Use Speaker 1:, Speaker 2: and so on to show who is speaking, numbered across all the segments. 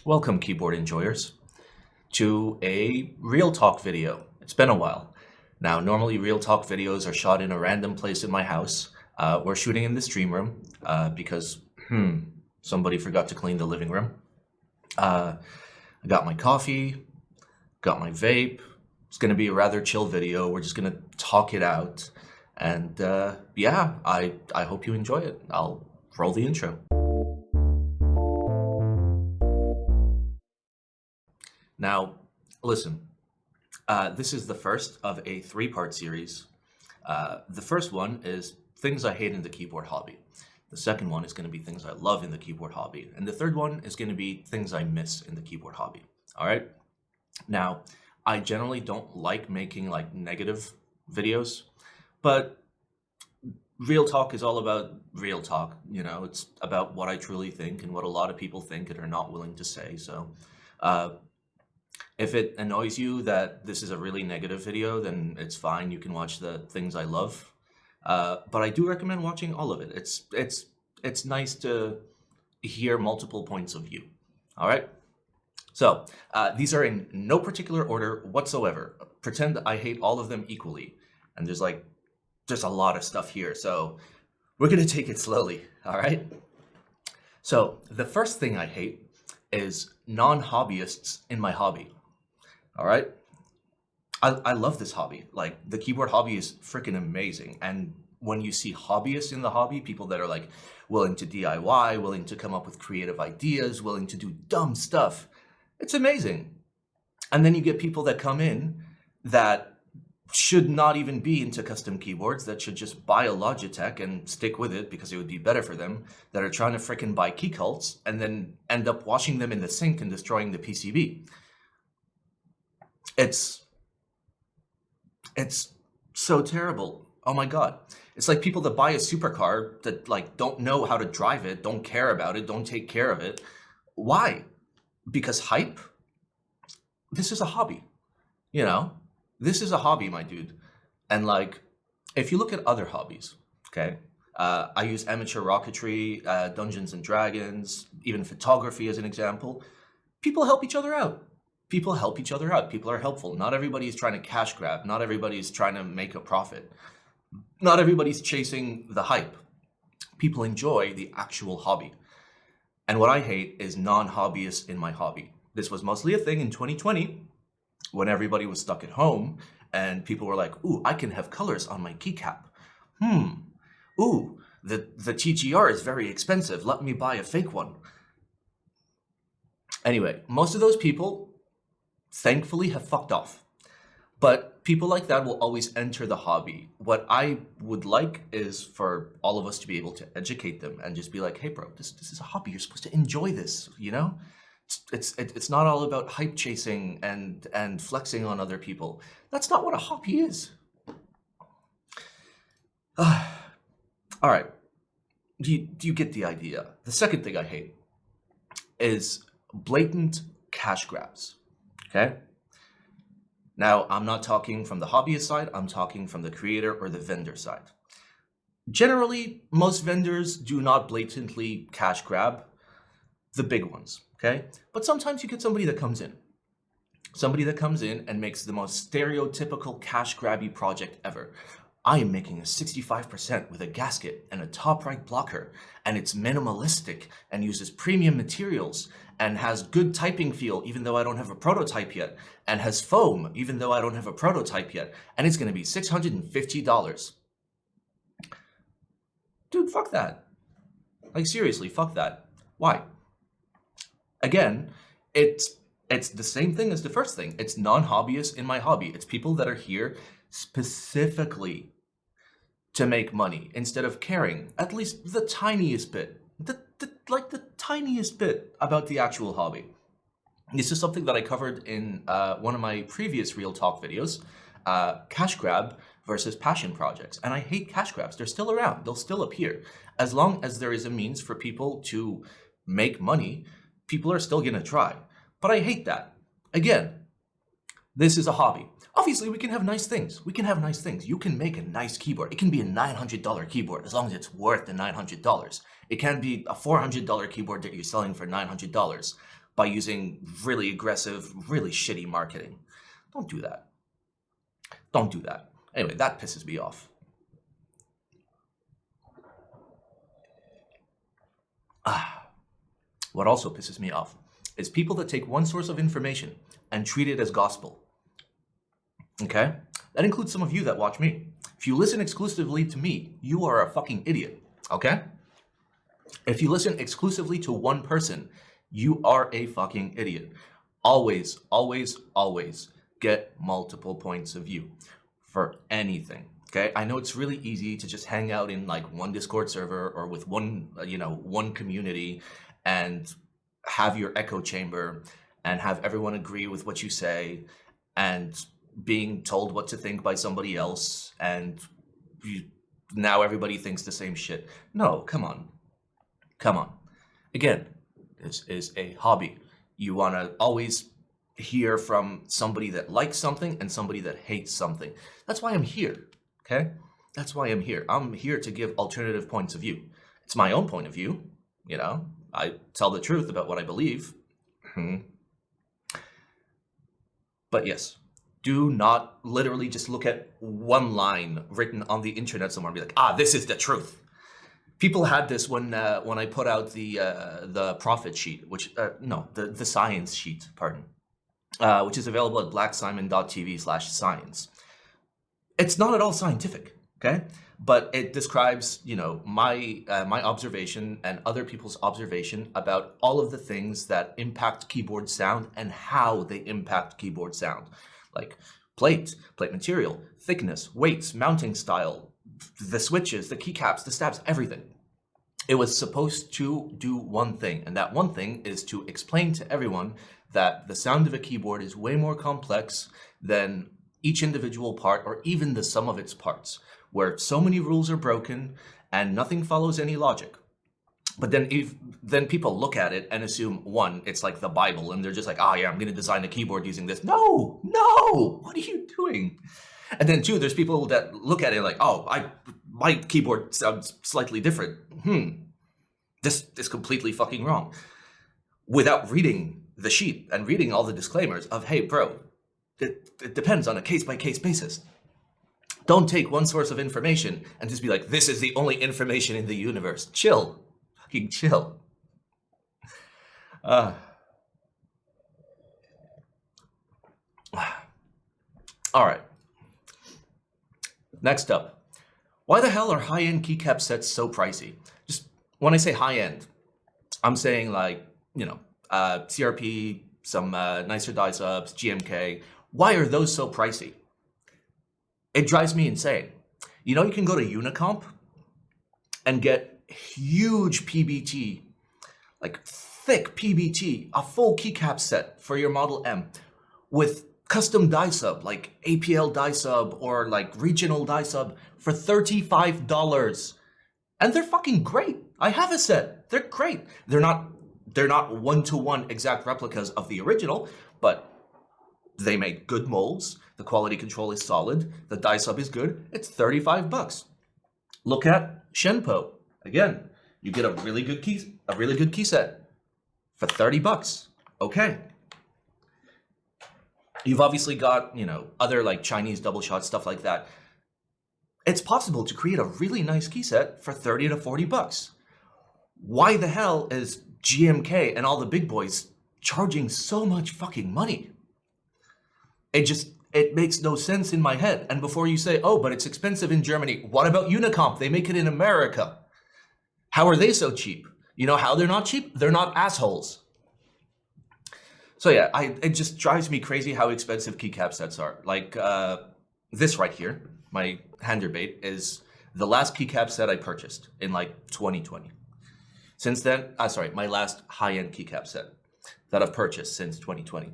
Speaker 1: Welcome, keyboard enjoyers, to a Real Talk video. It's been a while. Now, normally Real Talk videos are shot in a random place in my house. We're shooting in the stream room because somebody forgot to clean the living room. I got my coffee, got my vape. It's going to be a rather chill video. We're just going to talk it out. And yeah, I hope you enjoy it. I'll roll the intro. Now, listen, this is the first of a three-part series. The first one is things I hate in the keyboard hobby. The second one is going to be things I love in the keyboard hobby. And the third one is going to be things I miss in the keyboard hobby. All right? Now, I generally don't like making like negative videos, but Real Talk is all about real talk. You know, it's about what I truly think and what a lot of people think and are not willing to say. So, if it annoys you that this is a really negative video, then it's fine. You can watch the things I love. But I do recommend watching all of it. It's nice to hear multiple points of view. All right. So these are in no particular order whatsoever. Pretend I hate all of them equally. And there's a lot of stuff here. So we're going to take it slowly. All right. So the first thing I hate is non-hobbyists in my hobby. All right. I love this hobby. Like, the keyboard hobby is freaking amazing. And when you see hobbyists in the hobby, people that are like willing to DIY, willing to come up with creative ideas, willing to do dumb stuff, it's amazing. And then you get people that come in that should not even be into custom keyboards, that should just buy a Logitech and stick with it because it would be better for them, that are trying to freaking buy key cults and then end up washing them in the sink and destroying the PCB. It's so terrible. Oh my God. It's like people that buy a supercar that like don't know how to drive it, don't care about it, don't take care of it. Why? Because hype? This is a hobby, you know? This is a hobby, my dude. And like, if you look at other hobbies, okay? I use amateur rocketry, Dungeons and Dragons, even photography as an example. People help each other out. People help each other out. People are helpful. Not everybody's trying to cash grab. Not everybody's trying to make a profit. Not everybody's chasing the hype. People enjoy the actual hobby. And what I hate is non-hobbyists in my hobby. This was mostly a thing in 2020 when everybody was stuck at home and people were like, ooh, I can have colors on my keycap. Ooh, the TGR is very expensive. Let me buy a fake one. Anyway, most of those people thankfully have fucked off. But people like that will always enter the hobby. What I would like is for all of us to be able to educate them and just be like, hey bro, this is a hobby. You're supposed to enjoy this, you know? It's not all about hype chasing and flexing on other people. That's not what a hobby is. All right, do you get the idea? The second thing I hate is blatant cash grabs, okay? Now, I'm not talking from the hobbyist side, I'm talking from the creator or the vendor side. Generally, most vendors do not blatantly cash grab, the big ones, okay? But sometimes you get somebody that comes in. Somebody that comes in and makes the most stereotypical cash grabby project ever. I am making a 65% with a gasket and a top right blocker, and it's minimalistic and uses premium materials and has good typing feel even though I don't have a prototype yet, and has foam even though I don't have a prototype yet, and it's going to be $650. Dude, fuck that. Like, seriously, fuck that. Why? Again, it's the same thing as the first thing. It's non-hobbyists in my hobby. It's people that are here specifically to make money instead of caring at least the tiniest bit, the tiniest bit about the actual hobby. This is something that I covered in one of my previous Real Talk videos, cash grab versus passion projects. And I hate cash grabs. They're still around. They'll still appear. As long as there is a means for people to make money, people are still going to try. But I hate that. Again, this is a hobby. Obviously, we can have nice things. We can have nice things. You can make a nice keyboard. It can be a $900 keyboard as long as it's worth the $900. It can be a $400 keyboard that you're selling for $900. by using really aggressive, really shitty marketing. Don't do that. Don't do that. Anyway, that pisses me off. What also pisses me off is people that take one source of information and treat it as gospel. Okay? That includes some of you that watch me. If you listen exclusively to me, you are a fucking idiot. Okay? If you listen exclusively to one person, you are a fucking idiot. Always, always, always get multiple points of view for anything. Okay, I know it's really easy to just hang out in like one Discord server or with one, one community and have your echo chamber and have everyone agree with what you say and being told what to think by somebody else and now everybody thinks the same shit. No, come on. Come on. Again, this is a hobby. You want to always hear from somebody that likes something and somebody that hates something. That's why I'm here. Okay? That's why I'm here. I'm here to give alternative points of view. It's my own point of view. I tell the truth about what I believe. But yes, do not literally just look at one line written on the internet somewhere and be like, this is the truth. People had this when I put out the profit sheet, the science sheet, which is available at blacksimon.tv/science. It's not at all scientific, okay? But it describes, my observation and other people's observation about all of the things that impact keyboard sound and how they impact keyboard sound, like plate material, thickness, weights, mounting style, the switches, the keycaps, the stabs, everything. It was supposed to do one thing, and that one thing is to explain to everyone that the sound of a keyboard is way more complex than each individual part or even the sum of its parts, where so many rules are broken and nothing follows any logic. But then people look at it and assume, one, it's like the Bible, and they're just like, I'm going to design a keyboard using this. No, what are you doing? And then two, there's people that look at it like, my keyboard sounds slightly different. This is completely fucking wrong. Without reading the sheet and reading all the disclaimers of, hey, bro, it depends on a case-by-case basis. Don't take one source of information and just be like, this is the only information in the universe. Chill. Fucking chill. All right. Next up. Why the hell are high-end keycap sets so pricey? Just when I say high-end, I'm saying like, CRP, some nicer die subs, GMK. Why are those so pricey? It drives me insane. You can go to Unicomp and get huge PBT, like thick PBT, a full keycap set for your Model M with custom die sub, like APL die sub or like regional die sub for $35. And they're fucking great. I have a set. They're great. They're not one-to-one exact replicas of the original, but they make good molds. The quality control is solid. The die sub is good. It's $35. Look at Shenpo. Again, you get a really good key set for $30. Okay. You've obviously got, other like Chinese double shot stuff like that. It's possible to create a really nice key set for $30 to $40. Why the hell is GMK and all the big boys charging so much fucking money? It makes no sense in my head. And before you say, but it's expensive in Germany, what about Unicomp? They make it in America. How are they so cheap? You know how they're not cheap? They're not assholes. So yeah, it just drives me crazy how expensive keycap sets are. Like this right here, my Handerbait, is the last keycap set I purchased in like 2020. Since then, my last high-end keycap set that I've purchased since 2020.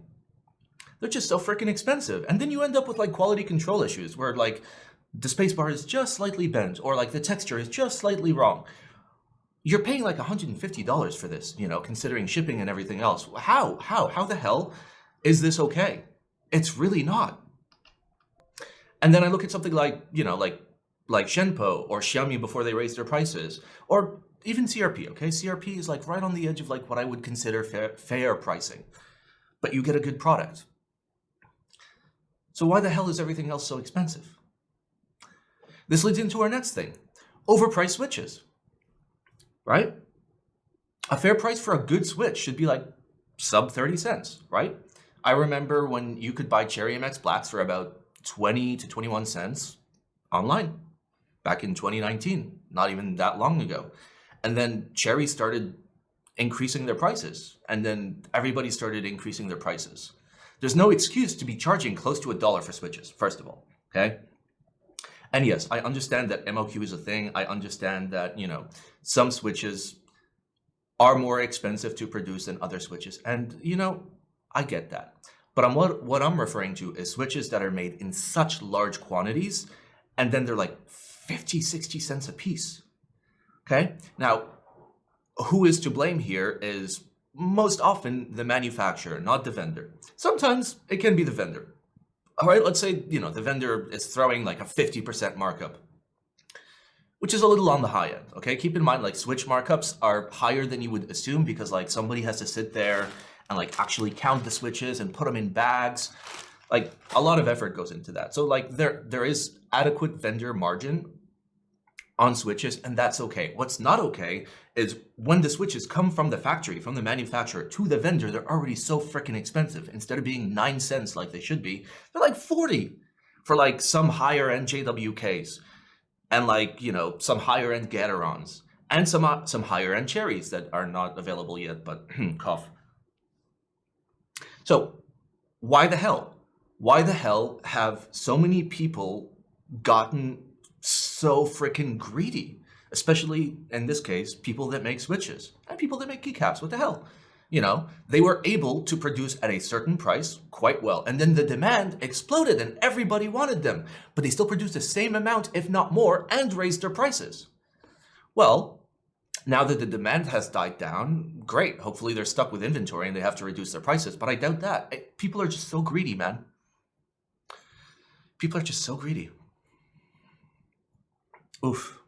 Speaker 1: They're just so freaking expensive. And then you end up with like quality control issues where like the spacebar is just slightly bent or like the texture is just slightly wrong. You're paying like $150 for this, considering shipping and everything else. How the hell is this okay? It's really not. And then I look at something like, like Shenpo or Xiaomi before they raised their prices, or even CRP, okay? CRP is like right on the edge of like what I would consider fair pricing, but you get a good product. So why the hell is everything else so expensive? This leads into our next thing, overpriced switches, right? A fair price for a good switch should be like sub 30 cents, right? I remember when you could buy Cherry MX Blacks for about 20 to 21 cents online back in 2019, not even that long ago. And then Cherry started increasing their prices, and then everybody started increasing their prices. There's no excuse to be charging close to $1 for switches, first of all, okay? And yes, I understand that MOQ is a thing. I understand that, you know, some switches are more expensive to produce than other switches. And, you know, I get that. But what I'm referring to is switches that are made in such large quantities, and then they're like 50, 60 cents a piece, okay? Now, who is to blame here is most often the manufacturer, not the vendor. Sometimes it can be the vendor. All right, let's say, you know, the vendor is throwing like a 50% markup, which is a little on the high end, okay? Keep in mind, like, switch markups are higher than you would assume because, like, somebody has to sit there and, like, actually count the switches and put them in bags. Like, a lot of effort goes into that. So, like, there is adequate vendor margin on switches, and that's okay. What's not okay is when the switches come from the factory, from the manufacturer to the vendor, they're already so freaking expensive. Instead of being 9 cents like they should be, they're like 40 for like some higher end JWKs and, like, you know, some higher end Gatorons and some higher end cherries that are not available yet, but cough. So why the hell? Why the hell have so many people gotten so freaking greedy? Especially in this case, people that make switches and people that make keycaps. What the hell? You know, they were able to produce at a certain price quite well, and then the demand exploded and everybody wanted them, but they still produced the same amount, if not more, and raised their prices. Well, now that the demand has died down, great. Hopefully they're stuck with inventory and they have to reduce their prices, but I doubt that. People are just so greedy, man. People are just so greedy. Oof.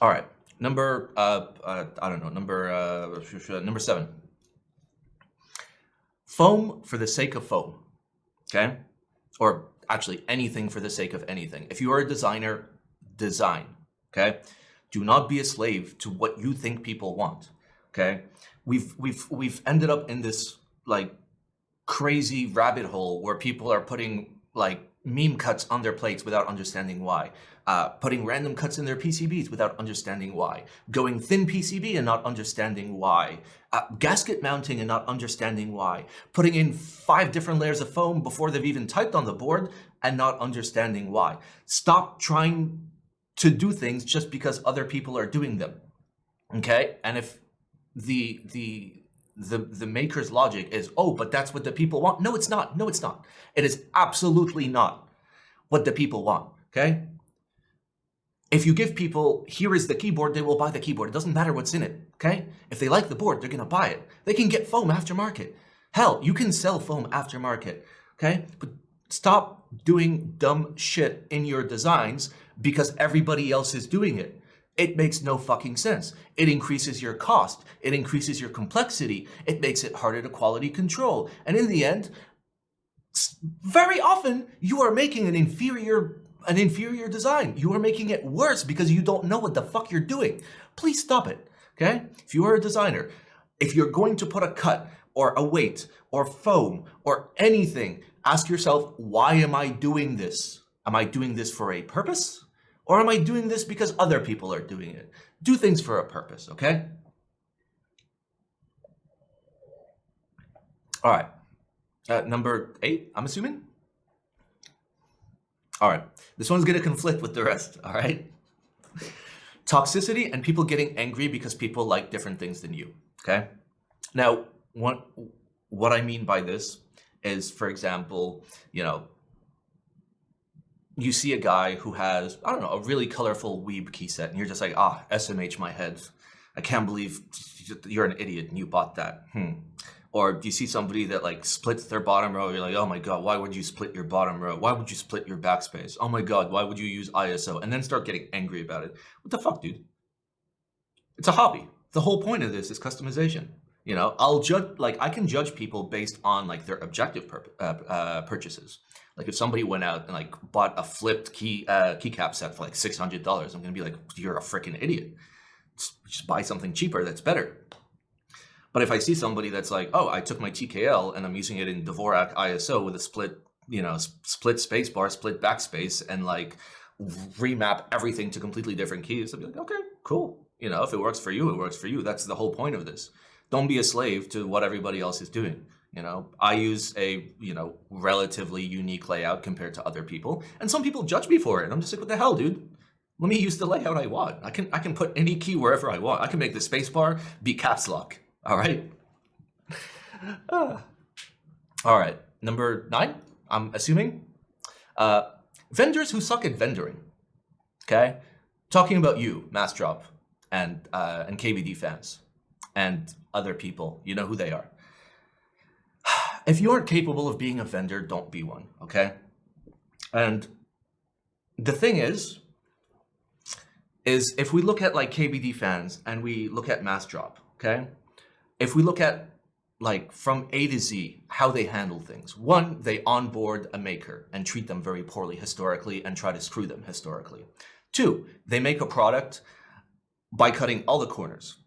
Speaker 1: All right, number 7. Foam for the sake of foam, okay? Or actually anything for the sake of anything. If you are a designer, design, okay? Do not be a slave to what you think people want, okay? We've ended up in this like crazy rabbit hole where people are putting like meme cuts on their plates without understanding why, putting random cuts in their PCBs without understanding why, going thin PCB and not understanding why, gasket mounting and not understanding why, putting in 5 different layers of foam before they've even typed on the board and not understanding why. Stop trying to do things just because other people are doing them, okay? And if the maker's logic is, oh, but that's what the people want. No, it's not. No, it's not. It is absolutely not what the people want, okay? If you give people, here is the keyboard, they will buy the keyboard. It doesn't matter what's in it, okay? If they like the board, they're gonna buy it. They can get foam aftermarket. Hell, you can sell foam aftermarket, okay? But stop doing dumb shit in your designs because everybody else is doing it. It makes no fucking sense. It increases your cost. It increases your complexity. It makes it harder to quality control. And in the end, very often you are making an inferior design. You are making it worse because you don't know what the fuck you're doing. Please stop it, okay? If you are a designer, if you're going to put a cut or a weight or foam or anything, ask yourself, why am I doing this? Am I doing this for a purpose? Or am I doing this because other people are doing it? Do things for a purpose, okay? All right. Number 8, I'm assuming? All right. This one's going to conflict with the rest, all right? Toxicity and people getting angry because people like different things than you, okay? Now, what I mean by this is, for example, you know, you see a guy who has, I don't know, a really colorful weeb key set, and you're just like, SMH my head. I can't believe you're an idiot and you bought that. Or do you see somebody that like splits their bottom row? You're like, oh my God, why would you split your bottom row? Why would you split your backspace? Oh my God, why would you use ISO? And then start getting angry about it. What the fuck, dude? It's a hobby. The whole point of this is customization. I'll judge, like, I can judge people based on like their objective purchases. Like if somebody went out and like bought a flipped keycap set for like $600, I'm gonna be like, you're a freaking idiot. Just buy something cheaper that's better. But if I see somebody that's like, oh, I took my TKL and I'm using it in Dvorak ISO with a split spacebar, split backspace, and like remap everything to completely different keys, I'll be like, okay, cool. If it works for you, it works for you. That's the whole point of this. Don't be a slave to what everybody else is doing. I use a, relatively unique layout compared to other people. And some people judge me for it. I'm just like, what the hell, dude? Let me use the layout I want. I can put any key wherever I want. I can make the spacebar be caps lock. All right. All right. Number 9, I'm assuming. Vendors who suck at vendoring. Okay. Talking about you, Massdrop, and KBD fans, and other people. You know who they are. If you aren't capable of being a vendor, don't be one. Okay. And the thing is if we look at like KBD fans and we look at Massdrop, okay? If we look at like from A to Z, how they handle things. 1, they onboard a maker and treat them very poorly historically and try to screw them historically. 2, they make a product by cutting all the corners.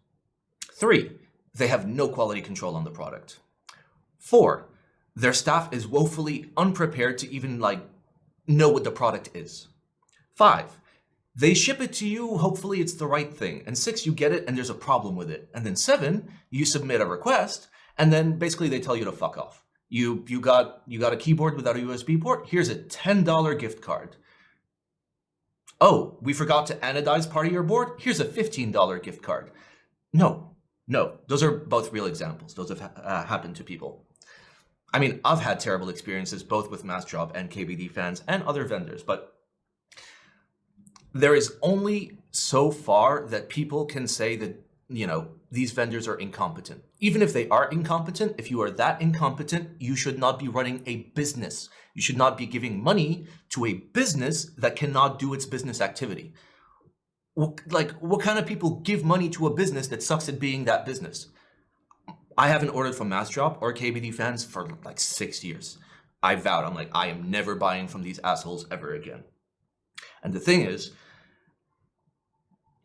Speaker 1: 3, they have no quality control on the product. 4, their staff is woefully unprepared to even like know what the product is. 5, they ship it to you, hopefully it's the right thing. And 6, you get it and there's a problem with it. And then 7, you submit a request and then basically they tell you to fuck off. You got a keyboard without a USB port? Here's a $10 gift card. Oh, we forgot to anodize part of your board? Here's a $15 gift card. No, those are both real examples. Those have happened to people. I mean, I've had terrible experiences both with Massdrop and KBD fans and other vendors, but there is only so far that people can say that, these vendors are incompetent. Even if they are incompetent, if you are that incompetent, you should not be running a business. You should not be giving money to a business that cannot do its business activity. Like, what kind of people give money to a business that sucks at being that business? I haven't ordered from Massdrop or KBD fans for like 6 years. I vowed, I'm like, I am never buying from these assholes ever again. And the thing is,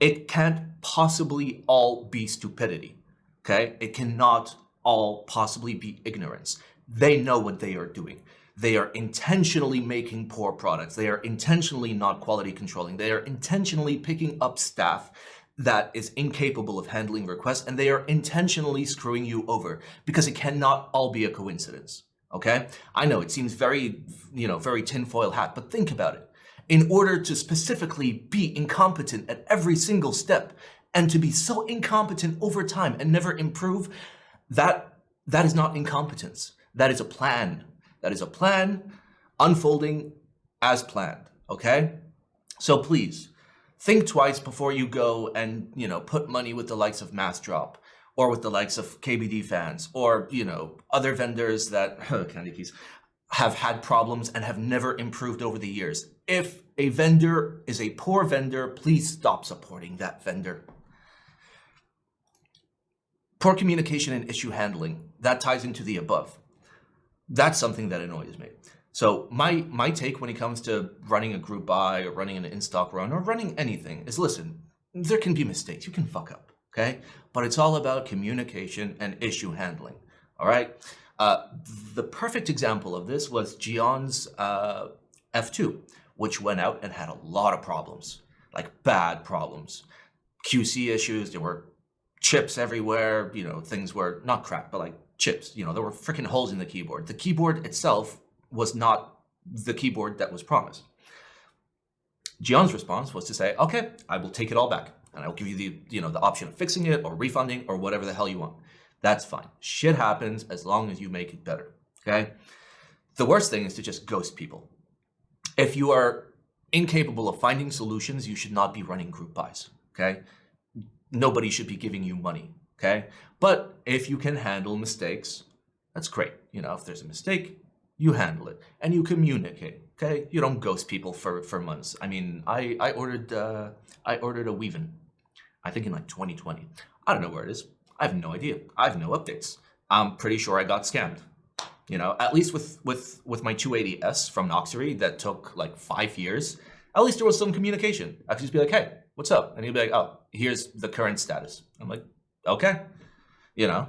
Speaker 1: it can't possibly all be stupidity, okay? It cannot all possibly be ignorance. They know what they are doing. They are intentionally making poor products. They are intentionally not quality controlling. They are intentionally picking up staff that is incapable of handling requests, and they are intentionally screwing you over because it cannot all be a coincidence, okay? I know it seems very, very tinfoil hat, but think about it. In order to specifically be incompetent at every single step and to be so incompetent over time and never improve, that is not incompetence. That is a plan. That is a plan unfolding as planned, okay? So please, think twice before you go and, put money with the likes of Massdrop or with the likes of KBD fans or, other vendors that, Candy Keys, have had problems and have never improved over the years. If a vendor is a poor vendor, please stop supporting that vendor. Poor communication and issue handling, that ties into the above. That's something that annoys me. So my take when it comes to running a group buy or running an in-stock run or running anything is, listen, there can be mistakes. You can fuck up, okay? But it's all about communication and issue handling, all right? The perfect example of this was Gion's F2, which went out and had a lot of problems, like bad problems. QC issues, there were chips everywhere, things were not cracked, but like chips, there were freaking holes in the keyboard. The keyboard itself was not the keyboard that was promised. Gion's response was to say, okay, I will take it all back and I will give you the option of fixing it or refunding or whatever the hell you want. That's fine. Shit happens as long as you make it better, okay? The worst thing is to just ghost people. If you are incapable of finding solutions, you should not be running group buys, okay? Nobody should be giving you money, okay? But if you can handle mistakes, That's great. You know, if there's a mistake, you handle it and you communicate. Okay, you don't ghost people for months. I mean, I ordered a Weavin, I think in like 2020. I don't know where it is. I have no idea. I have no updates. I'm pretty sure I got scammed. You know, at least with my 280S from Noxery that took like 5 years. At least there was some communication. I could just be like, "Hey, what's up?" And he'd be like, "Oh, here's the current status." I'm like, "Okay," you know.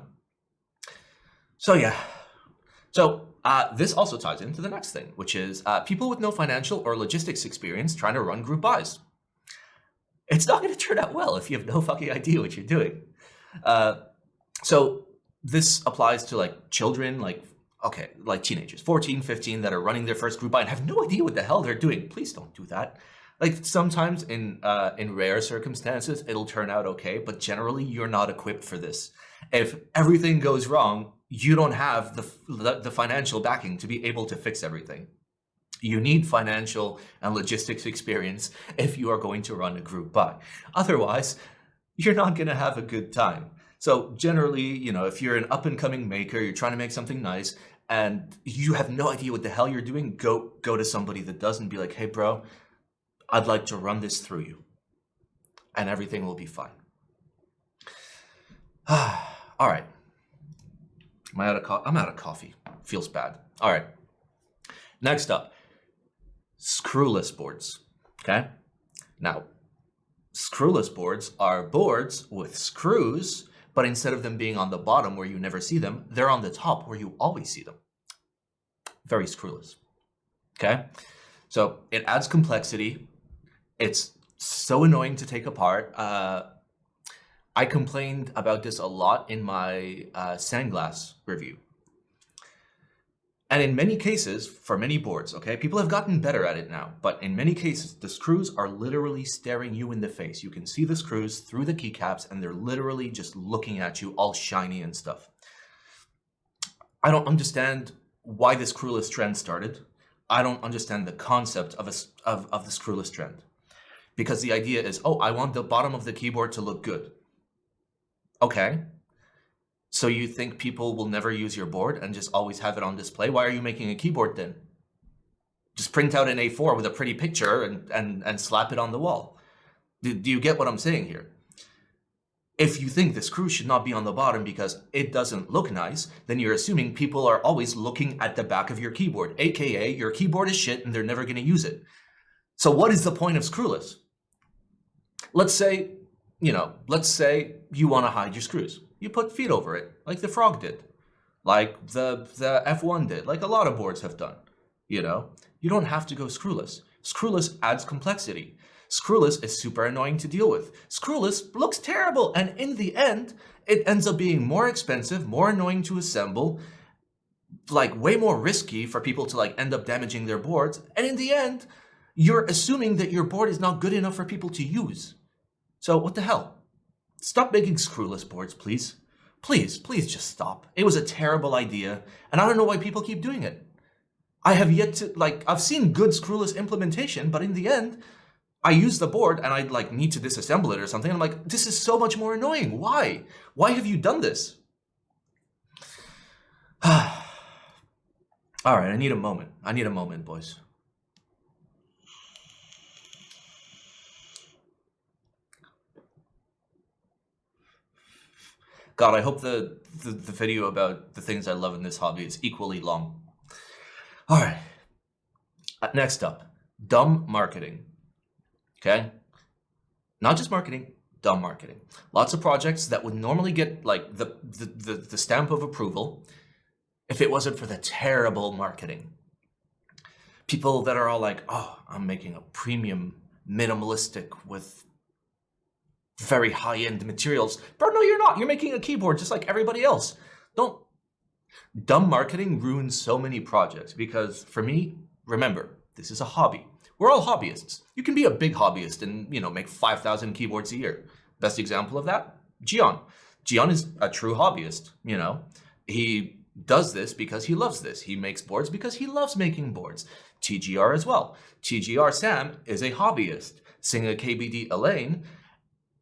Speaker 1: So yeah. So this also ties into the next thing, which is people with no financial or logistics experience trying to run group buys. It's not going to turn out well if you have no fucking idea what you're doing. So this applies to like children, like teenagers, 14, 15, that are running their first group buy and have no idea what the hell they're doing. Please don't do that. Like sometimes in rare circumstances, it'll turn out okay, but generally you're not equipped for this. If everything goes wrong, you don't have the financial backing to be able to fix everything. You need financial and logistics experience if you are going to run a group buy. Otherwise, you're not going to have a good time. So generally, you know, if you're an up and coming maker, you're trying to make something nice and you have no idea what the hell you're doing, go to somebody that does and be like, "Hey bro, I'd like to run this through you and everything will be fine." All right. I'm out of coffee. Feels bad. All right. Next up, screwless boards. Okay. Now, screwless boards are boards with screws, but instead of them being on the bottom where you never see them, they're on the top where you always see them. Very screwless. Okay. So it adds complexity. It's so annoying to take apart. I complained about this a lot in my Sandglass review. And in many cases, for many boards, okay, people have gotten better at it now, but in many cases, the screws are literally staring you in the face. You can see the screws through the keycaps and they're literally just looking at you all shiny and stuff. I don't understand why this screwless trend started. I don't understand the concept of the screwless trend. Because the idea is, oh, I want the bottom of the keyboard to look good. Okay. So you think people will never use your board and just always have it on display? Why are you making a keyboard then? Just print out an A4 with a pretty picture and slap it on the wall. Do you get what I'm saying here? If you think the screw should not be on the bottom because it doesn't look nice, then you're assuming people are always looking at the back of your keyboard, aka your keyboard is shit and they're never going to use it. So what is the point of screwless? Let's say you want to hide your screws. You put feet over it, like the Frog did, like the F1 did, like a lot of boards have done. You know, you don't have to go screwless. Screwless adds complexity. Screwless is super annoying to deal with. Screwless looks terrible, and in the end, it ends up being more expensive, more annoying to assemble, like way more risky for people to like end up damaging their boards. And in the end, you're assuming that your board is not good enough for people to use. So what the hell? Stop making screwless boards, please. Please just stop. It was a terrible idea, and I don't know why people keep doing it. I have yet to, I've seen good screwless implementation, but in the end, I use the board and I need to disassemble it or something. I'm like, this is so much more annoying. Why? Why have you done this? All right, I need a moment. Boys. God, I hope the video about the things I love in this hobby is equally long. All right. Next up, dumb marketing. Okay? Not just marketing, dumb marketing. Lots of projects that would normally get the stamp of approval if it wasn't for the terrible marketing. People that are all like, "Oh, I'm making a premium minimalistic with very high-end materials." Bro, no, you're not. You're making a keyboard just like everybody else. Dumb marketing ruins so many projects because for me, remember, this is a hobby. We're all hobbyists. You can be a big hobbyist and, make 5,000 keyboards a year. Best example of that, Gian. Gian is a true hobbyist, He does this because he loves this. He makes boards because he loves making boards. TGR as well. TGR Sam is a hobbyist. Singer KBD Elaine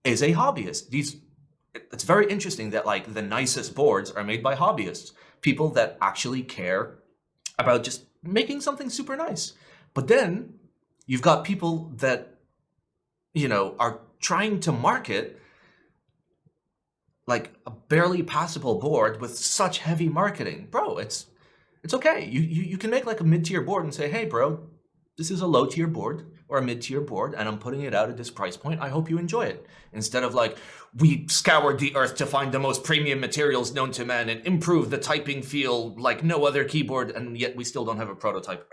Speaker 1: is a hobbyist. These it's very interesting that like the nicest boards are made by hobbyists, people that actually care about just making something super nice. But then you've got people that, are trying to market like a barely passable board with such heavy marketing. Bro, it's okay. You can make like a mid-tier board and say, hey bro, this is a low-tier board or a mid-tier board, and I'm putting it out at this price point. I hope you enjoy it. Instead of like, we scoured the earth to find the most premium materials known to man and improve the typing feel like no other keyboard, and yet we still don't have a prototype.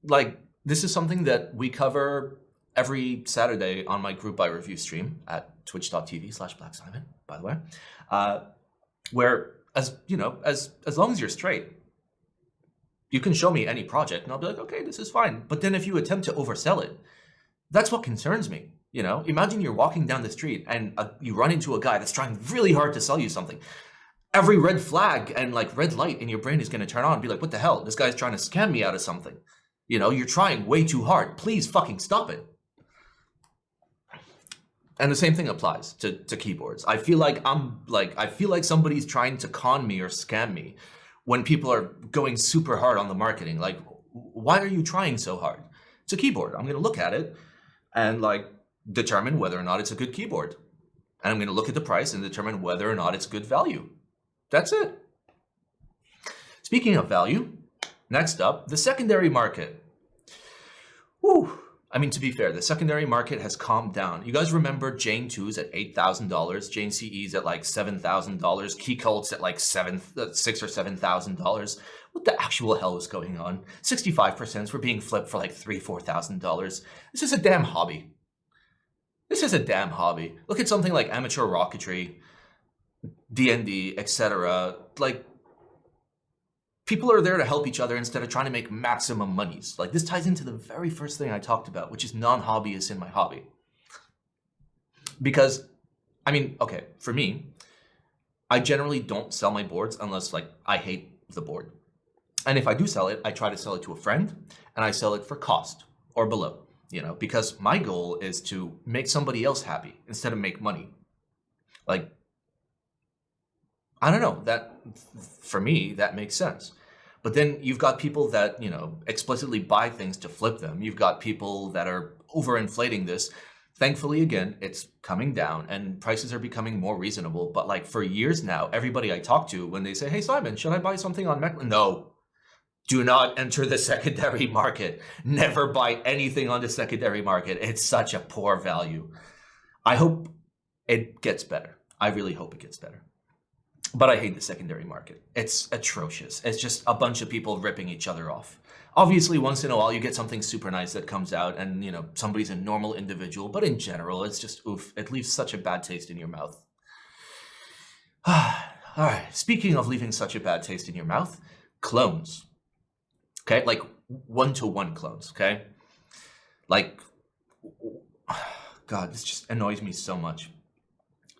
Speaker 1: Like, this is something that we cover every Saturday on my Group Buy Review stream at twitch.tv/BlackSimon, by the way, where, as long as you're straight, you can show me any project and I'll be like, okay, this is fine. But then if you attempt to oversell it, that's what concerns me. Imagine you're walking down the street and you run into a guy that's trying really hard to sell you something. Every red flag and like red light in your brain is going to turn on and be like, what the hell? This guy's trying to scam me out of something. You're trying way too hard. Please fucking stop it. And the same thing applies to keyboards. I feel like somebody's trying to con me or scam me when people are going super hard on the marketing. Like, why are you trying so hard? It's a keyboard. I'm going to look at it and like determine whether or not it's a good keyboard. And I'm going to look at the price and determine whether or not it's good value. That's it. Speaking of value, next up, the secondary market. Whew. I mean, to be fair, the secondary market has calmed down. You guys remember Jane 2s at $8,000, Jane CEs at like $7,000, Key Colts at like $6,000 or $7,000. What the actual hell was going on? 65% were being flipped for like $3,000, $4,000. This is a damn hobby. Look at something like Amateur Rocketry, D&D, etc. Like, people are there to help each other instead of trying to make maximum monies. Like, this ties into the very first thing I talked about, which is non-hobbyists in my hobby. Because, I mean, okay, for me, I generally don't sell my boards unless like I hate the board. And if I do sell it, I try to sell it to a friend and I sell it for cost or below, because my goal is to make somebody else happy instead of make money. Like, I don't know, that for me, that makes sense. But then you've got people that, explicitly buy things to flip them. You've got people that are overinflating this. Thankfully, again, it's coming down and prices are becoming more reasonable. But like for years now, everybody I talk to, when they say, hey, Simon, should I buy something on Mechlin? No, do not enter the secondary market. Never buy anything on the secondary market. It's such a poor value. I hope it gets better. I really hope it gets better. But I hate the secondary market. It's atrocious. It's just a bunch of people ripping each other off. Obviously, once in a while, you get something super nice that comes out and, somebody's a normal individual. But in general, it's just, oof, it leaves such a bad taste in your mouth. All right, speaking of leaving such a bad taste in your mouth, clones. Okay, like one-to-one clones, okay? Like, God, this just annoys me so much.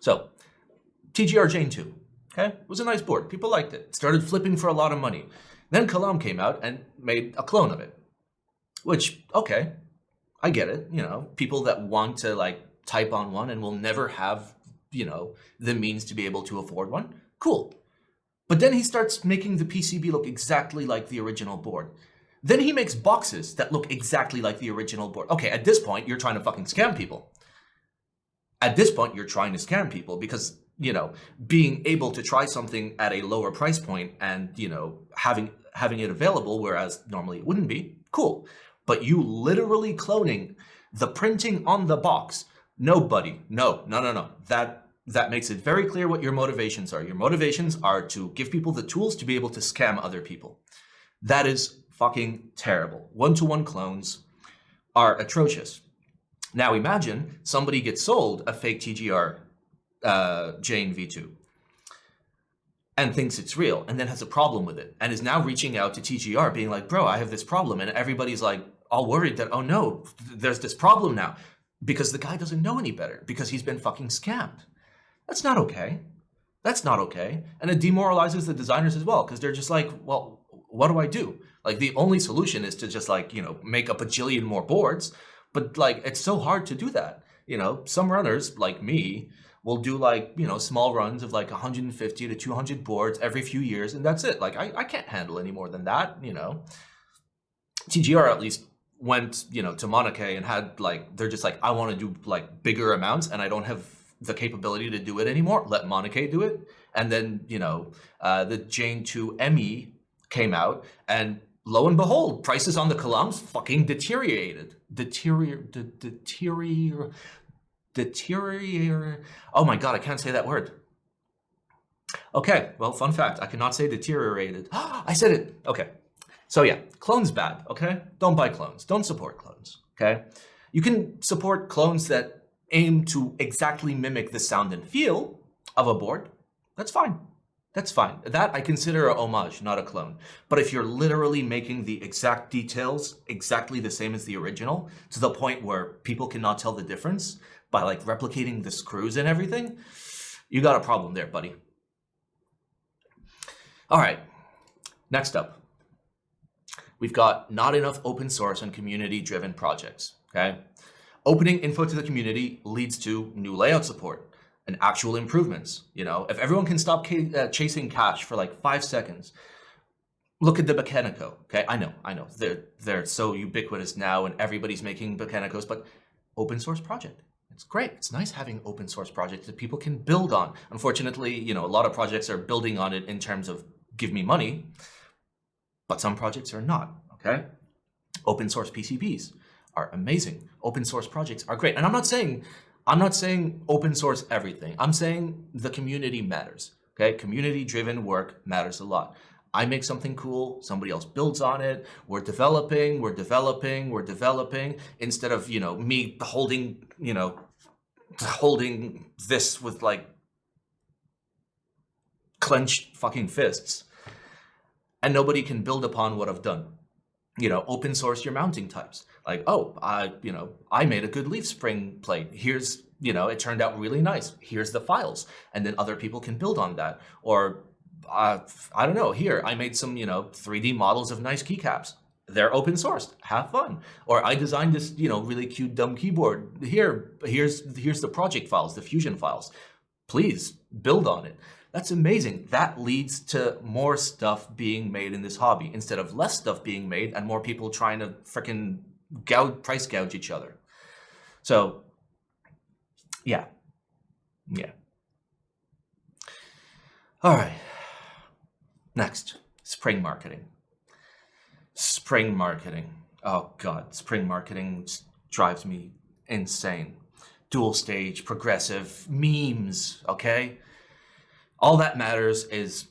Speaker 1: So, TGR Jane 2. Okay, it was a nice board. People liked it. It started flipping for a lot of money. Then Kalam came out and made a clone of it. Which, okay, I get it. People that want to like type on one and will never have, the means to be able to afford one. Cool. But then he starts making the PCB look exactly like the original board. Then he makes boxes that look exactly like the original board. Okay, at this point, you're trying to fucking scam people. Because being able to try something at a lower price point and, having it available, whereas normally it wouldn't be, cool. But you literally cloning the printing on the box. No, buddy. No. That makes it very clear what your motivations are. Your motivations are to give people the tools to be able to scam other people. That is fucking terrible. One-to-one clones are atrocious. Now imagine somebody gets sold a fake TGR Jane V2 and thinks it's real and then has a problem with it and is now reaching out to TGR being like, bro, I have this problem. And everybody's like all worried that, oh no, there's this problem now because the guy doesn't know any better because he's been fucking scammed. That's not okay. And it demoralizes the designers as well because they're just like, well, what do I do? Like the only solution is to just like, make a bajillion more boards. But like, it's so hard to do that. You know, some runners like me will do like, you know, small runs of like 150 to 200 boards every few years, and that's it. Like I can't handle any more than that, you know. TGR at least went, you know, to Monake and had like, they're just like, I want to do like bigger amounts and I don't have the capability to do it anymore. Let Monake do it. And then, you know, the Jane 2 ME came out, and lo and behold, prices on the Kalams fucking deteriorated. Oh my God, I can't say that word. Okay, well, fun fact, I cannot say deteriorated. I said it. Okay. So yeah, clones bad, okay? Don't buy clones. Don't support clones, okay? You can support clones that aim to exactly mimic the sound and feel of a board. That's fine. That's fine. That I consider a homage, not a clone. But if you're literally making the exact details exactly the same as the original, to the point where people cannot tell the difference by like replicating the screws and everything, you got a problem there, buddy. All right, next up. We've got not enough open source and community-driven projects, okay? Opening info to the community leads to new layout support and actual improvements. You know, if everyone can stop chasing cash for like 5 seconds, look at the Mechanico, okay? I know, they're so ubiquitous now and everybody's making Mechanicos, but open source project. It's great. It's nice having open source projects that people can build on. Unfortunately, you know, a lot of projects are building on it in terms of give me money, but some projects are not, okay? Open source PCBs are amazing. Open source projects are great. And I'm not saying open source everything. I'm saying the community matters, okay? Community-driven work matters a lot. I make something cool, somebody else builds on it, we're developing, instead of, you know, me holding this with like clenched fucking fists. And nobody can build upon what I've done. You know, open source your mounting types. Like, oh, I made a good leaf spring plate. Here's, you know, it turned out really nice. Here's the files. And then other people can build on that. Or, I don't know, here, I made some, you know, 3D models of nice keycaps. They're open sourced. Have fun. Or I designed this, you know, really cute dumb keyboard. Here's the project files, the Fusion files. Please build on it. That's amazing. That leads to more stuff being made in this hobby instead of less stuff being made and more people trying to frickin' price gouge each other. So, yeah. All right. Next, spring marketing. Spring marketing. Oh God, spring marketing drives me insane. Dual stage, progressive, memes, okay? All that matters is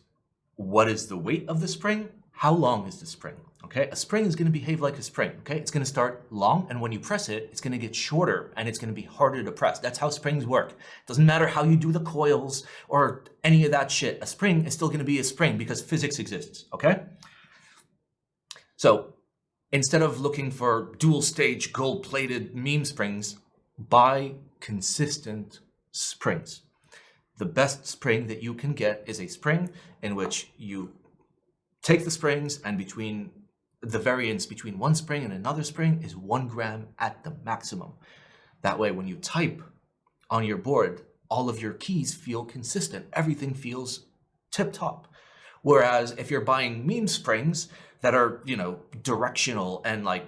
Speaker 1: what is the weight of the spring? How long is the spring? Okay, a spring is going to behave like a spring. Okay, it's going to start long, and when you press it, it's going to get shorter and it's going to be harder to press. That's how springs work. It doesn't matter how you do the coils or any of that shit. A spring is still going to be a spring because physics exists. Okay, so instead of looking for dual stage gold-plated meme springs, buy consistent springs. The best spring that you can get is a spring in which you take the springs and between the variance between one spring and another spring is 1 gram at the maximum. That way, when you type on your board, all of your keys feel consistent. Everything feels tip-top. Whereas if you're buying meme springs that are, you know, directional and like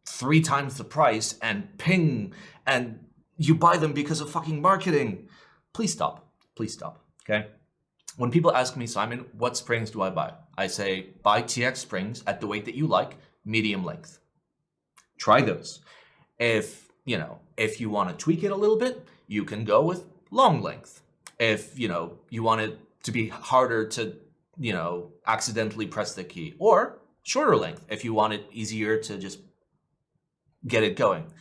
Speaker 1: 3 times the price and ping, and you buy them because of fucking marketing, please stop. Please stop, okay? When people ask me, Simon, what springs do I buy? I say, buy TX springs at the weight that you like, medium length. Try those. If you want to tweak it a little bit, you can go with long length. If, you know, you want it to be harder to, you know, accidentally press the key, or shorter length if you want it easier to just get it going.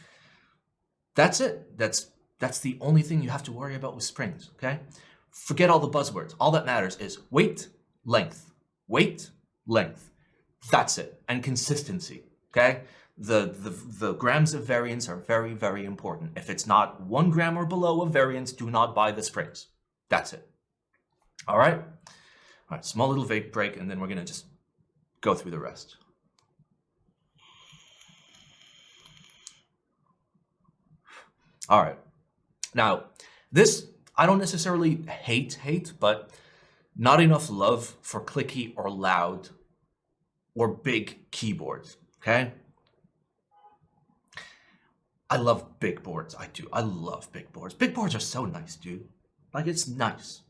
Speaker 1: That's it. That's the only thing you have to worry about with springs, okay? Forget all the buzzwords. All that matters is weight, length. Weight, length. That's it. And consistency, okay? The grams of variance are very, very important. If it's not 1 gram or below of variance, do not buy the springs. That's it. All right? All right, small little vape break, and then we're going to just go through the rest. All right. Now, this, I don't necessarily hate, but not enough love for clicky or loud or big keyboards, okay? I love big boards, I do. I love big boards. Big boards are so nice, dude. Like, it's nice.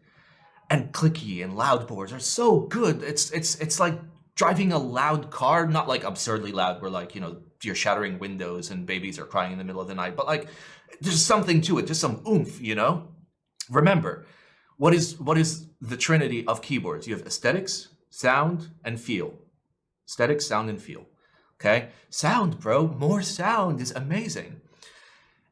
Speaker 1: And clicky and loud boards are so good. It's like driving a loud car, not like absurdly loud where like, you know, you're shattering windows and babies are crying in the middle of the night, but like there's something to it, just some oomph, you know? Remember, what is the trinity of keyboards? You have aesthetics, sound, and feel. Aesthetics, sound, and feel. Okay? Sound, bro. More sound is amazing.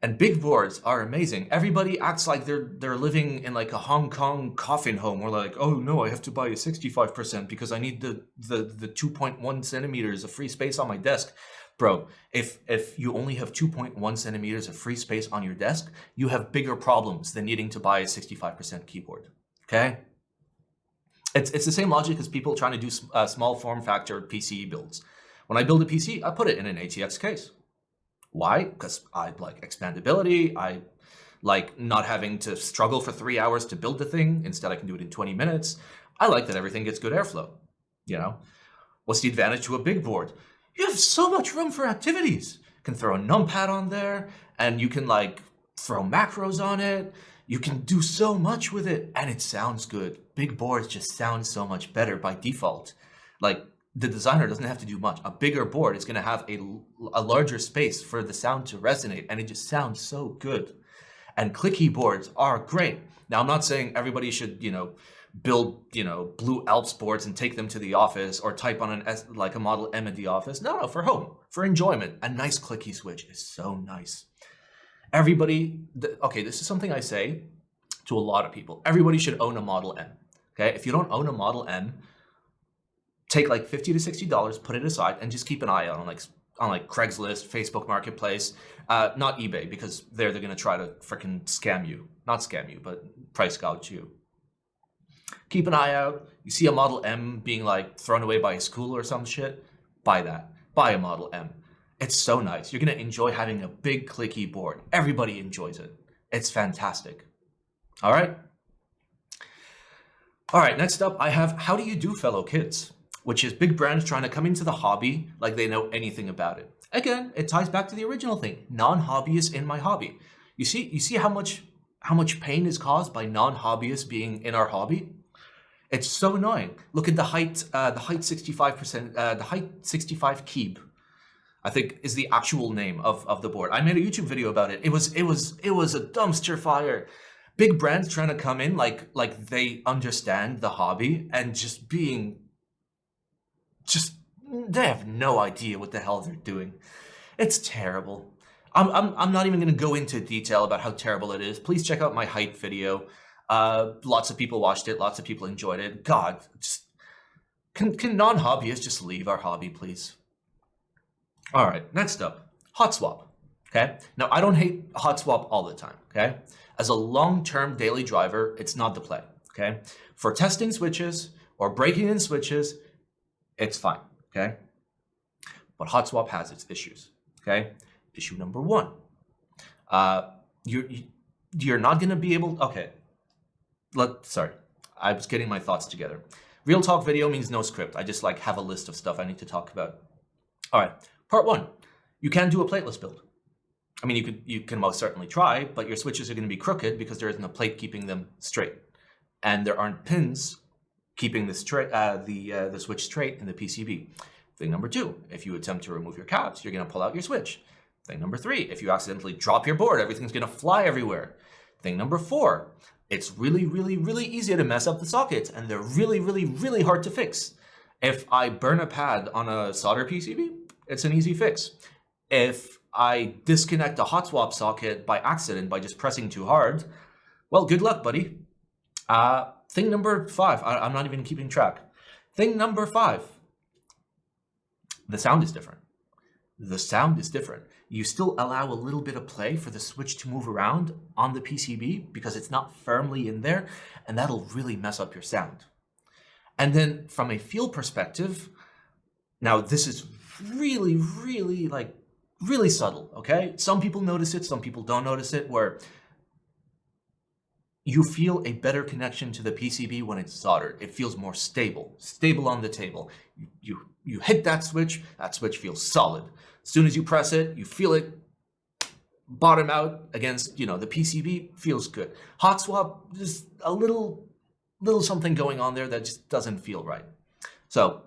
Speaker 1: And big boards are amazing. Everybody acts like they're living in like a Hong Kong coffin home. We're like, oh no, I have to buy a 65% because I need the 2.1 centimeters of free space on my desk. Bro, if you only have 2.1 centimeters of free space on your desk, you have bigger problems than needing to buy a 65% keyboard. Okay? It's the same logic as people trying to do small form factor PC builds. When I build a PC, I put it in an ATX case. Why? Because I like expandability. I like not having to struggle for 3 hours to build the thing. Instead, I can do it in 20 minutes. I like that everything gets good airflow. You know, what's the advantage to a big board? You have so much room for activities. You can throw a numpad on there, and you can like throw macros on it. You can do so much with it, and it sounds good. Big boards just sound so much better by default. Like, the designer doesn't have to do much. A bigger board is going to have a larger space for the sound to resonate, and it just sounds so good. And clicky boards are great. Now, I'm not saying everybody should, you know, build, you know, Blue Alps boards and take them to the office or type on like a Model M at the office. No, for home, for enjoyment. A nice clicky switch is so nice. Everybody, okay, this is something I say to a lot of people. Everybody should own a Model M. Okay, if you don't own a Model M, take like $50 to $60, put it aside, and just keep an eye out on like Craigslist, Facebook Marketplace, not eBay, because they're going to try to freaking scam you. Not scam you, but price gouge you. Keep an eye out. You see a Model M being like thrown away by a school or some shit, buy that. Buy a Model M. It's so nice. You're going to enjoy having a big clicky board. Everybody enjoys it. It's fantastic. All right. All right, next up, I have How Do You Do, Fellow Kids? Which is big brands trying to come into the hobby like they know anything about it. Again, it ties back to the original thing. Non-hobbyists in my hobby. You see how much pain is caused by non-hobbyists being in our hobby? It's so annoying. Look at the height 65%, the height 65 Keeb, I think is the actual name of the board. I made a YouTube video about it. It was a dumpster fire. Big brands trying to come in like they understand the hobby and they have no idea what the hell they're doing. It's terrible. I'm not even going to go into detail about how terrible it is. Please check out my height video. Lots of people watched it. Lots of people enjoyed it. God, just, can non-hobbyists just leave our hobby, please? All right, next up, hot swap. Okay, now I don't hate hot swap all the time. Okay, as a long-term daily driver, it's not the play. Okay, for testing switches or breaking in switches, it's fine, okay? But hot swap has its issues, okay? Issue number one, you're not gonna be able, okay. Sorry, I was getting my thoughts together. Real talk video means no script. I just like have a list of stuff I need to talk about. All right, part one, you can do a plateless build. I mean, you can most certainly try, but your switches are gonna be crooked because there isn't a plate keeping them straight. And there aren't pins keeping the switch straight in the PCB. Thing number two, if you attempt to remove your caps, you're going to pull out your switch. Thing number three, if you accidentally drop your board, everything's going to fly everywhere. Thing number four, it's really, really, really easy to mess up the sockets, and they're really, really, really hard to fix. If I burn a pad on a solder PCB, it's an easy fix. If I disconnect a hot swap socket by accident by just pressing too hard, well, good luck, buddy. Thing number five, I'm not even keeping track. Thing number five, the sound is different. The sound is different. You still allow a little bit of play for the switch to move around on the PCB because it's not firmly in there, and that'll really mess up your sound. And then from a feel perspective, now this is really, really really subtle, okay? Some people notice it, some people don't notice it, where you feel a better connection to the PCB when it's soldered. It feels more stable on the table. You hit that switch feels solid. As soon as you press it, you feel it bottom out against, the PCB, feels good. Hot swap, just a little something going on there that just doesn't feel right. So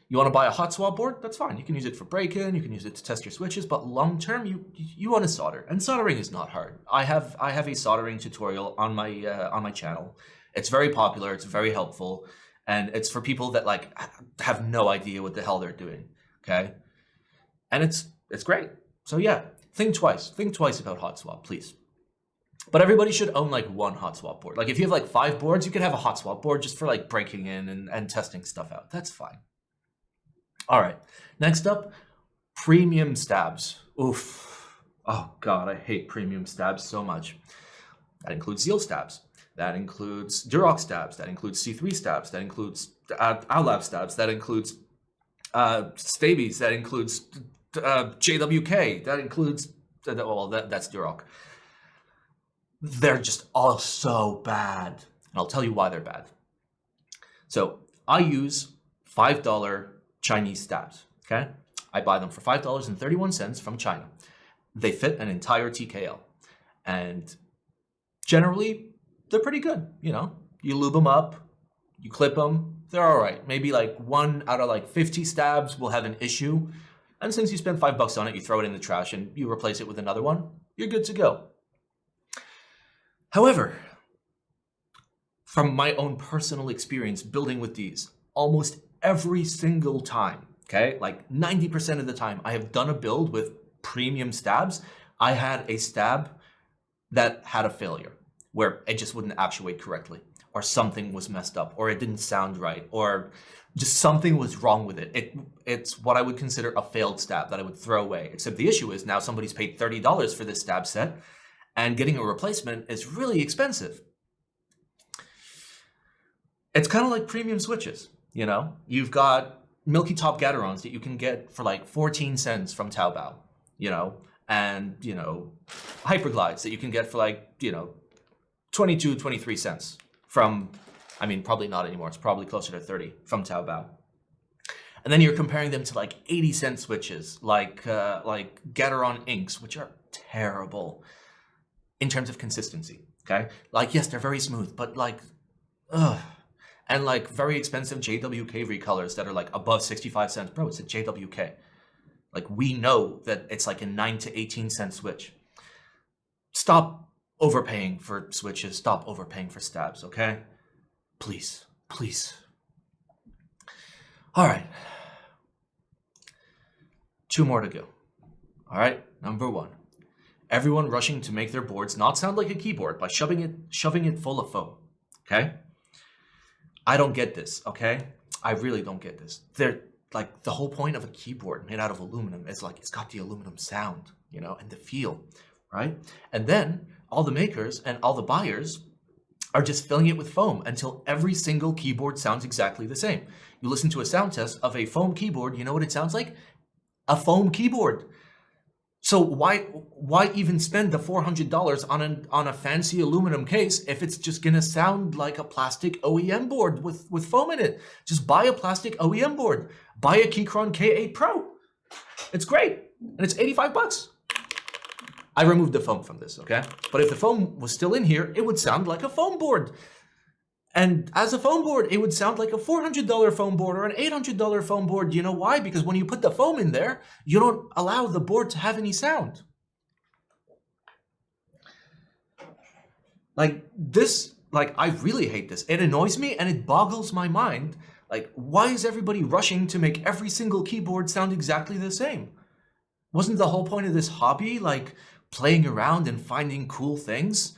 Speaker 1: you want to buy a hot swap board? That's fine. You can use it for break-in, you can use it to test your switches, but long term, you want to solder. And soldering is not hard. I have a soldering tutorial on my channel. It's very popular, it's very helpful, and it's for people that like have no idea what the hell they're doing. Okay? And it's great. So yeah, think twice about hot swap, please. But everybody should own like one hot swap board. Like if you have like 5 boards, you can have a hot swap board just for like breaking in and testing stuff out. That's fine. All right, next up, premium stabs. Oof. Oh God, I hate premium stabs so much. That includes Zeal stabs. That includes Durock stabs. That includes C3 stabs. That includes Owlab stabs. That includes Stabies. That includes JWK. That includes, that's Durock. They're just all so bad. And I'll tell you why they're bad. So I use $5 Chinese stabs, okay? I buy them for $5.31 from China. They fit an entire TKL. And generally, they're pretty good, You lube them up, you clip them, they're all right. Maybe like 1 out of like 50 stabs will have an issue. And since you spend $5 on it, you throw it in the trash and you replace it with another one, you're good to go. However, from my own personal experience building with these, almost every single time, okay, like 90% of the time I have done a build with premium stabs, I had a stab that had a failure where it just wouldn't actuate correctly, or something was messed up, or it didn't sound right, or just something was wrong with it. It's what I would consider a failed stab that I would throw away. Except the issue is now somebody's paid $30 for this stab set, and getting a replacement is really expensive. It's kind of like premium switches, You've got Milky Top Gaterons that you can get for like 14 cents from Taobao, and, Hyperglides that you can get for like, 22, 23 cents from, probably not anymore. It's probably closer to 30 from Taobao. And then you're comparing them to like 80-cent switches, like Gateron Inks, which are terrible in terms of consistency, okay? Like, yes, they're very smooth, but like, ugh. And like very expensive JWK recolors that are like above 65 cents. Bro, it's a JWK. Like we know that it's like a 9 to 18 cent switch. Stop overpaying for switches. Stop overpaying for stabs, okay? Please, please. All right. 2 more to go. All right, number 1. Everyone rushing to make their boards not sound like a keyboard by shoving it full of foam, okay? I don't get this, okay? I really don't get this. They're like the whole point of a keyboard made out of aluminum is like it's got the aluminum sound, and the feel, right? And then all the makers and all the buyers are just filling it with foam until every single keyboard sounds exactly the same. You listen to a sound test of a foam keyboard, you know what it sounds like? A foam keyboard. So why even spend the $400 on a fancy aluminum case if it's just gonna sound like a plastic OEM board with foam in it? Just buy a plastic OEM board. Buy a Keychron K8 Pro. It's great, and it's $85. I removed the foam from this, okay? But if the foam was still in here, it would sound like a foam board. And as a foam board, it would sound like a $400 foam board or an $800 foam board. You know why? Because when you put the foam in there, you don't allow the board to have any sound. Like this, I really hate this. It annoys me and it boggles my mind. Like, why is everybody rushing to make every single keyboard sound exactly the same? Wasn't the whole point of this hobby like playing around and finding cool things?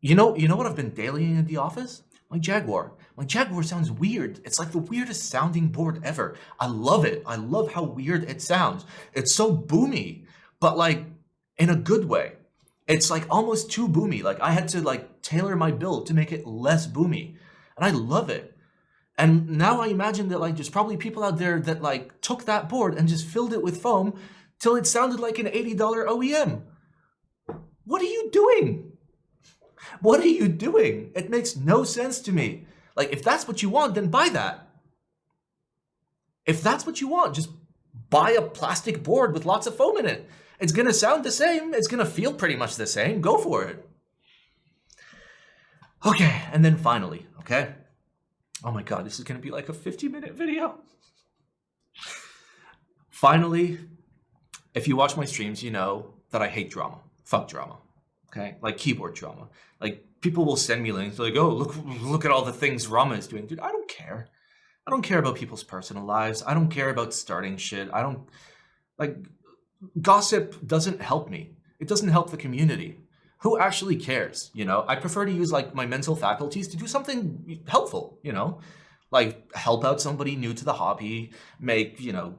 Speaker 1: You know what I've been dailying at the office? My Jaguar. My Jaguar sounds weird. It's like the weirdest sounding board ever. I love it. I love how weird it sounds. It's so boomy, but like in a good way. It's like almost too boomy. Like I had to like tailor my build to make it less boomy. And I love it. And now I imagine that like there's probably people out there that like took that board and just filled it with foam till it sounded like an $80 OEM. What are you doing? What are you doing? It makes no sense to me. Like, if that's what you want, then buy that. If that's what you want, just buy a plastic board with lots of foam in it. It's gonna sound the same. It's gonna feel pretty much the same. Go for it. Okay, and then finally, okay? Oh my God, this is gonna be like a 50-minute video. Finally, if you watch my streams, you know that I hate drama. Fuck drama. Okay? Like keyboard drama. Like people will send me links like, oh, look at all the things Rama is doing. Dude, I don't care. I don't care about people's personal lives. I don't care about starting shit. I don't like gossip doesn't help me. It doesn't help the community. Who actually cares? You know, I prefer to use like my mental faculties to do something helpful, you know, like help out somebody new to the hobby, make, you know,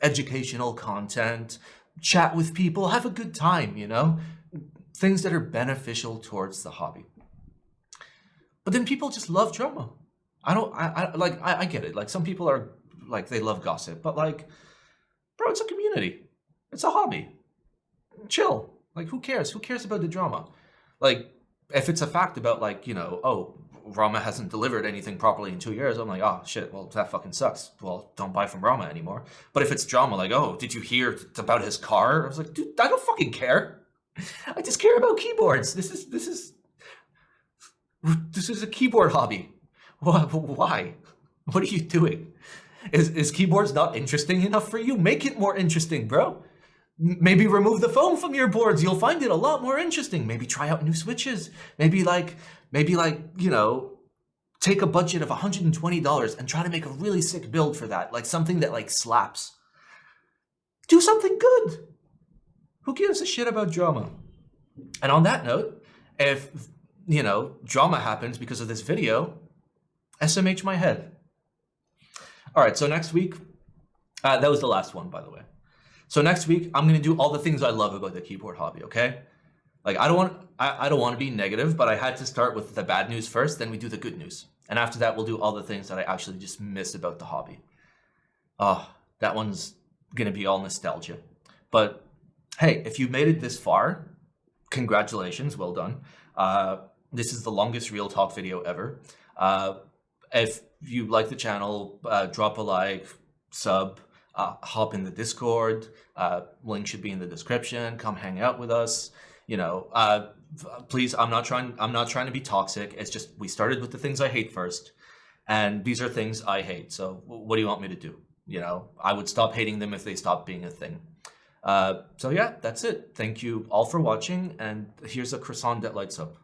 Speaker 1: educational content, chat with people, have a good time, you know, things that are beneficial towards the hobby. But then people just love drama. I get it. Like some people are like, they love gossip, but like, bro, it's a community. It's a hobby. Chill. Like, who cares? Who cares about the drama? Like, if it's a fact about like, you know, oh, Rama hasn't delivered anything properly in 2 years, I'm like, oh shit, well, that fucking sucks. Well, don't buy from Rama anymore. But if it's drama, like, oh, did you hear about his car? I was like, dude, I don't fucking care. I just care about keyboards. This is a keyboard hobby. Why? What are you doing? Is keyboards not interesting enough for you? Make it more interesting, bro. Maybe remove the foam from your boards. You'll find it a lot more interesting. Maybe try out new switches. Maybe like, you know, take a budget of $120 and try to make a really sick build for that. Like something that like slaps. Do something good. Who gives a shit about drama? And on that note, if, you know, drama happens because of this video, SMH my head. All right, so next week, that was the last one, by the way. So next week, I'm gonna do all the things I love about the keyboard hobby, okay? Like I don't want to be negative, but I had to start with the bad news first, then we do the good news. And after that, we'll do all the things that I actually just miss about the hobby. Oh, that one's gonna be all nostalgia. But hey, if you made it this far, congratulations, well done. This is the longest Real Talk video ever. If you like the channel, drop a like, sub, hop in the Discord. Link should be in the description. Come hang out with us. You know, please. I'm not trying to be toxic. It's just we started with the things I hate first, and these are things I hate. So what do you want me to do? You know, I would stop hating them if they stopped being a thing. So yeah, that's it. Thank you all for watching, and here's a croissant that lights up.